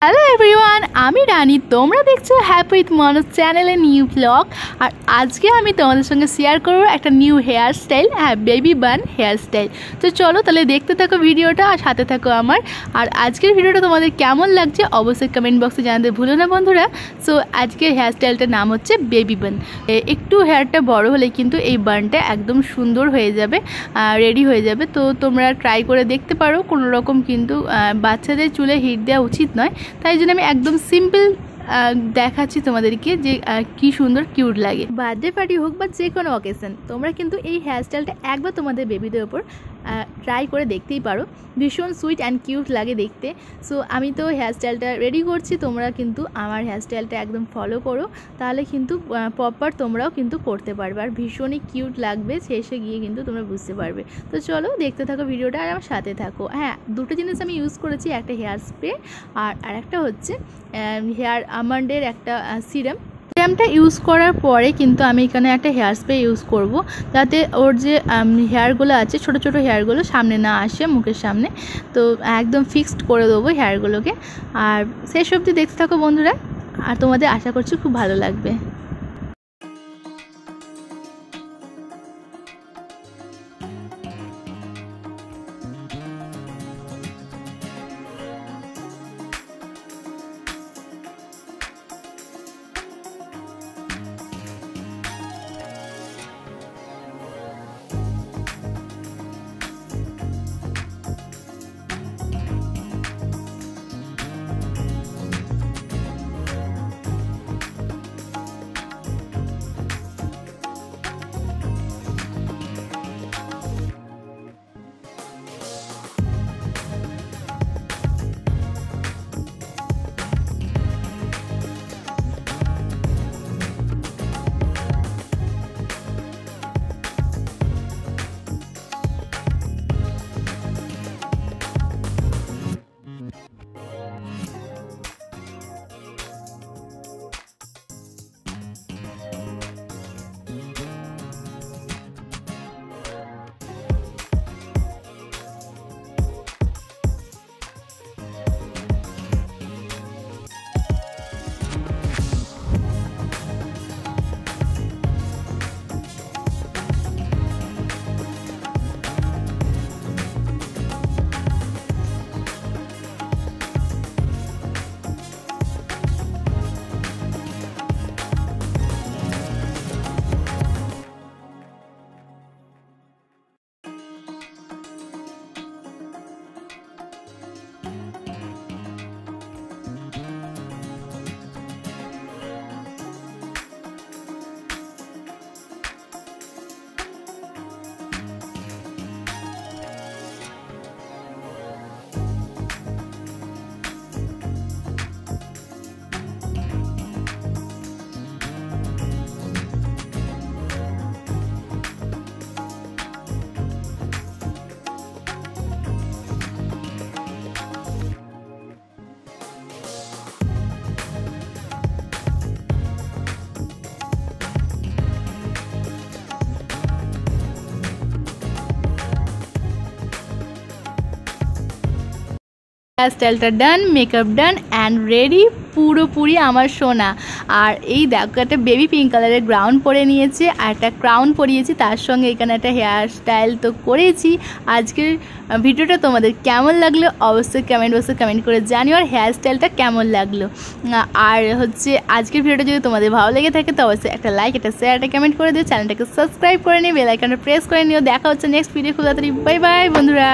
Hello everyone, আমি রানী। তোমরা দেখছো হ্যাপি উইথ মনোজ চ্যানেলের নিউ ব্লগ। আর আজকে আমি তোমাদের সঙ্গে শেয়ার করবো একটা নিউ হেয়ার স্টাইল, বেবি বান হেয়ার স্টাইল। তো চলো তাহলে দেখতে থাকো ভিডিওটা আর সাথে থাকো আমার। আর আজকের ভিডিওটা তোমাদের কেমন লাগছে অবশ্যই কমেন্ট বক্সে জানাতে ভুলো না বন্ধুরা। সো আজকের হেয়ার স্টাইলটার নাম হচ্ছে বেবি বান। একটু হেয়ারটা বড় হলে কিন্তু এই বানটা একদম সুন্দর হয়ে যাবে, রেডি হয়ে যাবে। তো তোমরা ট্রাই করে দেখতে পারো। কোনো রকম কিন্তু বাচ্চাদের চুলে হিট দেওয়া উচিত নয়, তাই জন্য আমি একদম সিম্পল দেখাচ্ছি তোমাদেরকে যে কি সুন্দর কিউট লাগে। বার্থডে পার্টি হোক বা যে কোনো অকেশন, তোমরা কিন্তু এই হেয়ারস্টাইলটা একবার তোমাদের বেবিদের ওপর ট্রাই করে দেখতেই পারো। ভীষণ সুইট অ্যান্ড কিউট লাগে দেখতে। সো আমি তো হেয়ারস্টাইলটা রেডি করছি, তোমরা কিন্তু আমার হেয়ারস্টাইলটা একদম ফলো করো, তাহলে কিন্তু প্রপার তোমরাও কিন্তু করতে পারবে আর ভীষণই কিউট লাগবে। শেষে গিয়ে কিন্তু তোমরা বুঝতে পারবে। তো চলো দেখতে থাকো ভিডিওটা আর আমার সাথে থাকো। হ্যাঁ, দুটো জিনিস আমি ইউজ করেছি, একটা হেয়ার স্প্রে আর একটা হচ্ছে হেয়ার আমন্ডের একটা সিরামটা ইউজ করার পরে কিন্তু আমি এখানে একটা হেয়ার স্প্রে ইউজ করব, যাতে ওর যে হেয়ারগুলো আছে ছোট ছোট হেয়ারগুলো সামনে না আসে মুখের সামনে। তো একদম ফিক্সড করে দেবো হেয়ারগুলোকে। আর শেষ অবধি দেখতে থাকো বন্ধুরা, আর তোমাদের আশা করছি খুব ভালো লাগবে। হেয়ারস্টাইলটা ডান, মেকআপ ডান অ্যান্ড রেডি পুরোপুরি আমার সোনা। আর এই দেখো একটা বেবি পিঙ্ক কালারের গ্রাউন্ড পরে নিয়েছে আর একটা ক্রাউন পরিয়েছি, তার সঙ্গে এখানে একটা হেয়ার স্টাইল তো করেছি। আজকের ভিডিওটা তোমাদের কেমন লাগলো অবশ্যই কমেন্ট বক্সে কমেন্ট করে জানিও, আর হেয়ার স্টাইলটা কেমন লাগলো। আর হচ্ছে আজকের ভিডিওটা যদি তোমাদের ভালো লেগে থাকে তো অবশ্যই একটা লাইক, একটা শেয়ার, একটা কমেন্ট করে দিও, চ্যানেলটাকে সাবস্ক্রাইব করে নিও, বেল আইকনটা প্রেস করে নিও। দেখা হচ্ছে নেক্সট ভিডিও খুব তাড়াতাড়ি। বাই বাই বন্ধুরা।